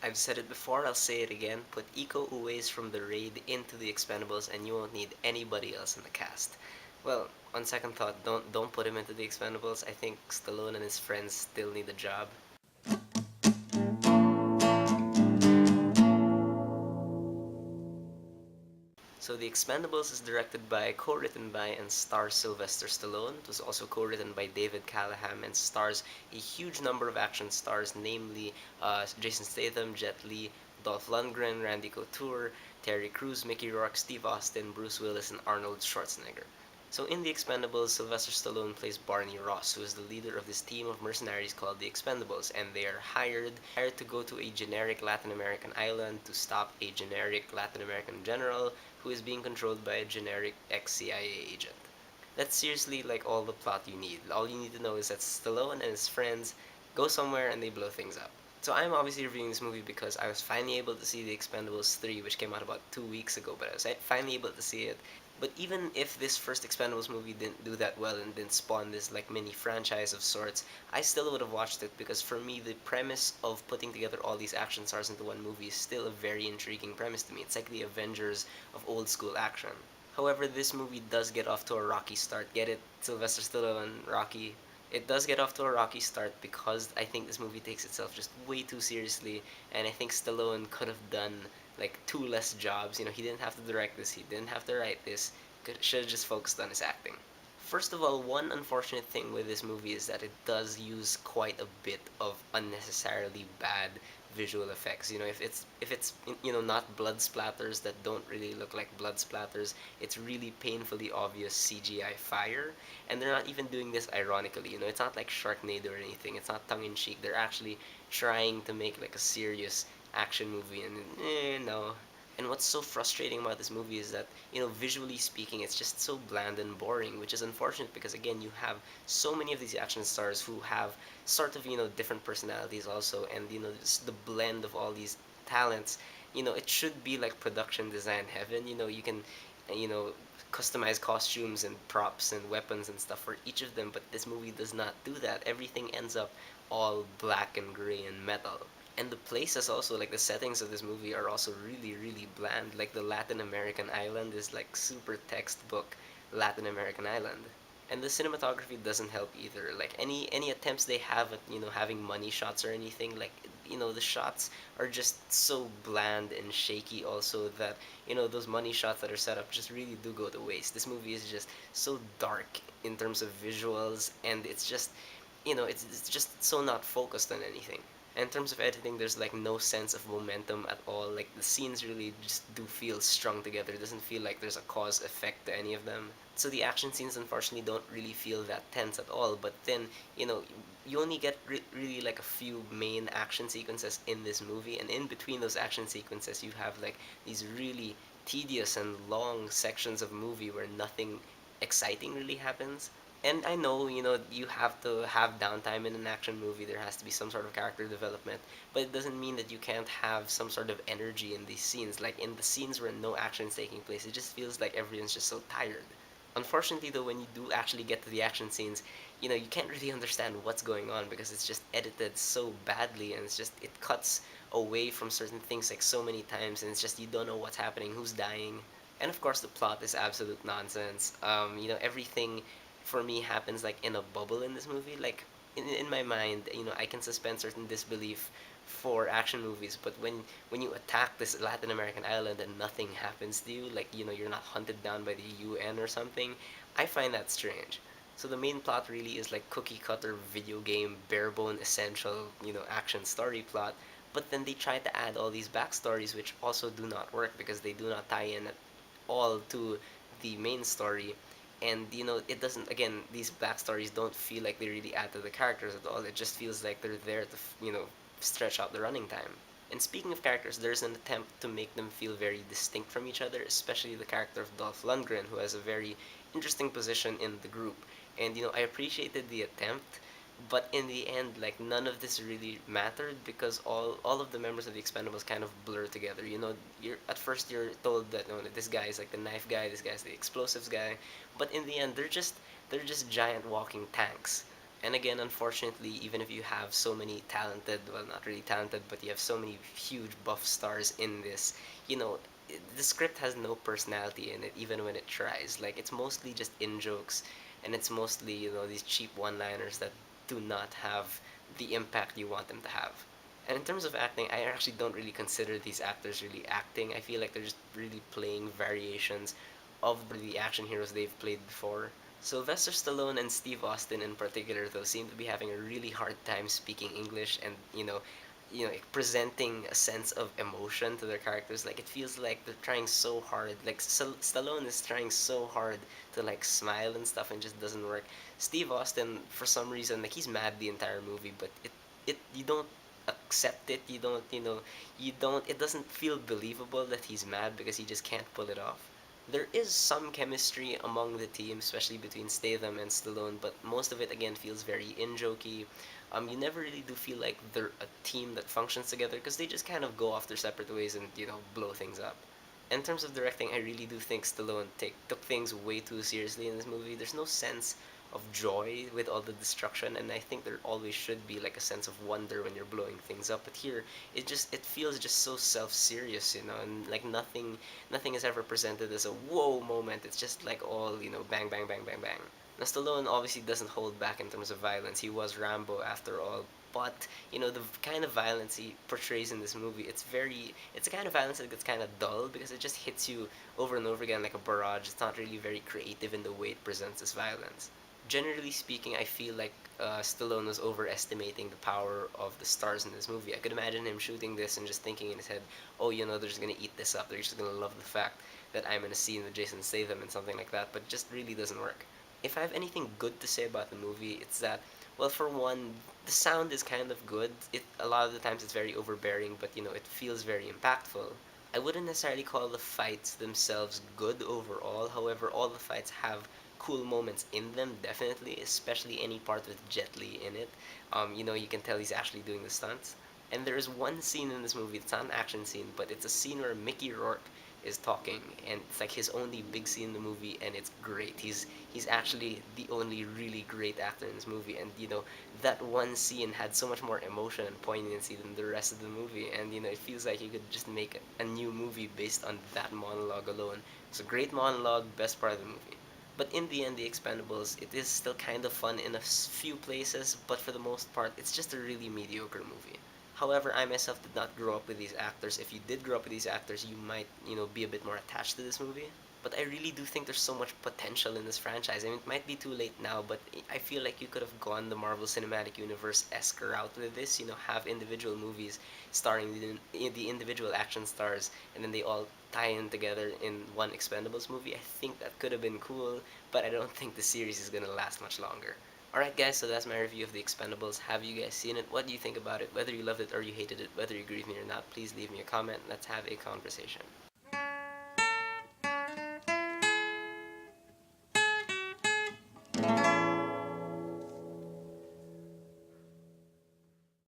I've said it before, I'll say it again. Put Iko Uwais from the raid into the Expendables and you won't need anybody else in the cast. Well, on second thought, don't put him into the Expendables. I think Stallone and his friends still need a job. So The Expendables is directed by, co-written by, and stars Sylvester Stallone. It was also co-written by David Callahan and stars a huge number of action stars, namely Jason Statham, Jet Li, Dolph Lundgren, Randy Couture, Terry Crews, Mickey Rourke, Steve Austin, Bruce Willis, and Arnold Schwarzenegger. So in The Expendables, Sylvester Stallone plays Barney Ross, who is the leader of this team of mercenaries called the Expendables, and they are hired to go to a generic Latin American island to stop a generic Latin American general who is being controlled by a generic ex-CIA agent. That's seriously like all the plot you need. All you need to know is that Stallone and his friends go somewhere and they blow things up. So I'm obviously reviewing this movie because I was finally able to see The Expendables 3, which came out about 2 weeks ago, but I was finally able to see it. But even if this first Expendables movie didn't do that well and didn't spawn this like mini franchise of sorts, I still would have watched it because for me the premise of putting together all these action stars into one movie is still a very intriguing premise to me. It's like the Avengers of old school action. However, this movie does get off to a rocky start. Get it, Sylvester Stallone, Rocky. It does get off to a rocky start because I think this movie takes itself just way too seriously, and I think Stallone could have done like two less jobs. You know, he didn't have to direct this, he didn't have to write this. Should have just focused on his acting. First of all, one unfortunate thing with this movie is that it does use quite a bit of unnecessarily bad visual effects. You know, if it's not blood splatters that don't really look like blood splatters, it's really painfully obvious CGI fire, and they're not even doing this ironically. You know, it's not like Sharknado or anything. It's not tongue in cheek. They're actually trying to make like a serious action movie, and no. And what's so frustrating about this movie is that, visually speaking, it's just so bland and boring, which is unfortunate because, again, you have so many of these action stars who have sort of, different personalities also, and, just the blend of all these talents, it should be like production design heaven. You can, you know, customize costumes and props and weapons and stuff for each of them, but this movie does not do that. Everything ends up all black and gray and metal. And the places also, like the settings of this movie are also really, really bland. Like the Latin American island is like super textbook Latin American island. And the cinematography doesn't help either. Like any attempts they have at, having money shots or anything, like, the shots are just so bland and shaky also that, those money shots that are set up just really do go to waste. This movie is just so dark in terms of visuals, and it's just, it's just so not focused on anything. In terms of editing, there's like no sense of momentum at all. Like the scenes really just do feel strung together. It doesn't feel like there's a cause effect to any of them. So the action scenes unfortunately don't really feel that tense at all. But then, you know, you only get really like a few main action sequences in this movie, and in between those action sequences, you have like these really tedious and long sections of movie where nothing exciting really happens. And I know, you have to have downtime in an action movie. There has to be some sort of character development, but it doesn't mean that you can't have some sort of energy in these scenes. Like in the scenes where no action is taking place, it just feels like everyone's just so tired. Unfortunately, though, when you do actually get to the action scenes, you can't really understand what's going on because it's just edited so badly, and it cuts away from certain things like so many times, and it's just you don't know what's happening, who's dying. And of course, the plot is absolute nonsense. Everything for me happens like in a bubble in this movie. Like in my mind, I can suspend certain disbelief for action movies, but when you attack this Latin American island and nothing happens to you, like you're not hunted down by the UN or something, I find that strange. So the main plot really is like cookie cutter video game bare bone essential, action story plot. But then they try to add all these backstories which also do not work because they do not tie in at all to the main story. And it doesn't, again, these backstories don't feel like they really add to the characters at all. It just feels like they're there to stretch out the running time. And speaking of characters, there's an attempt to make them feel very distinct from each other, especially the character of Dolph Lundgren, who has a very interesting position in the group. And I appreciated the attempt, but in the end, like none of this really mattered because all of the members of the Expendables kind of blur together. You're at first you're told that, this guy is like the knife guy, this guy's the explosives guy, but in the end, they're just giant walking tanks. And again, unfortunately, even if you have so many talented, well, not really talented, but you have so many huge buff stars in this, you know, the script has no personality in it, even when it tries. Like, it's mostly just in jokes, and it's mostly, these cheap one liners that do not have the impact you want them to have. And in terms of acting, I actually don't really consider these actors really acting. I feel like they're just really playing variations of the action heroes they've played before. Sylvester Stallone and Steve Austin in particular, though, seem to be having a really hard time speaking English and presenting a sense of emotion to their characters. Like it feels like they're trying so hard. Like Stallone is trying so hard to like smile and stuff, and just doesn't work. Steve Austin, for some reason, like he's mad the entire movie, but it you don't accept it. You don't. It doesn't feel believable that he's mad because he just can't pull it off. There is some chemistry among the team, especially between Statham and Stallone, but most of it again feels very in-jokey. You never really do feel like they're a team that functions together because they just kind of go off their separate ways and blow things up. In terms of directing, I really do think Stallone took things way too seriously in this movie. There's no sense of joy with all the destruction, and I think there always should be like a sense of wonder when you're blowing things up. But here, it feels just so self-serious, and like nothing is ever presented as a whoa moment. It's just like all bang bang bang bang bang. Now Stallone obviously doesn't hold back in terms of violence. He was Rambo after all, but the kind of violence he portrays in this movie, it's a kind of violence that gets kind of dull because it just hits you over and over again like a barrage. It's not really very creative in the way it presents this violence. Generally speaking, I feel like Stallone was overestimating the power of the stars in this movie. I could imagine him shooting this and just thinking in his head, oh, they're just gonna eat this up. They're just gonna love the fact that I'm in a scene with Jason Statham and something like that, but it just really doesn't work. If I have anything good to say about the movie, it's that, well, for one, the sound is kind of good. A lot of the times it's very overbearing, but it feels very impactful. I wouldn't necessarily call the fights themselves good overall. However, all the fights have cool moments in them, definitely, especially any part with Jet Li in it. You can tell he's actually doing the stunts. And there is one scene in this movie, it's not an action scene, but it's a scene where Mickey Rourke is talking, and it's like his only big scene in the movie, and it's great. He's actually the only really great actor in this movie, and that one scene had so much more emotion and poignancy than the rest of the movie, and it feels like you could just make a new movie based on that monologue alone. It's a great monologue, best part of the movie. But in the end, The Expendables, it is still kind of fun in a few places, but for the most part, it's just a really mediocre movie. However, I myself did not grow up with these actors. If you did grow up with these actors, you might, be a bit more attached to this movie. But I really do think there's so much potential in this franchise. I mean, it might be too late now, but I feel like you could have gone the Marvel Cinematic Universe-esque route with this. Have individual movies starring the individual action stars, and then they all tie in together in one Expendables movie. I think that could have been cool, but I don't think the series is gonna last much longer. Alright guys, so that's my review of The Expendables. Have you guys seen it? What do you think about it? Whether you loved it or you hated it, whether you agree with me or not, please leave me a comment. Let's have a conversation.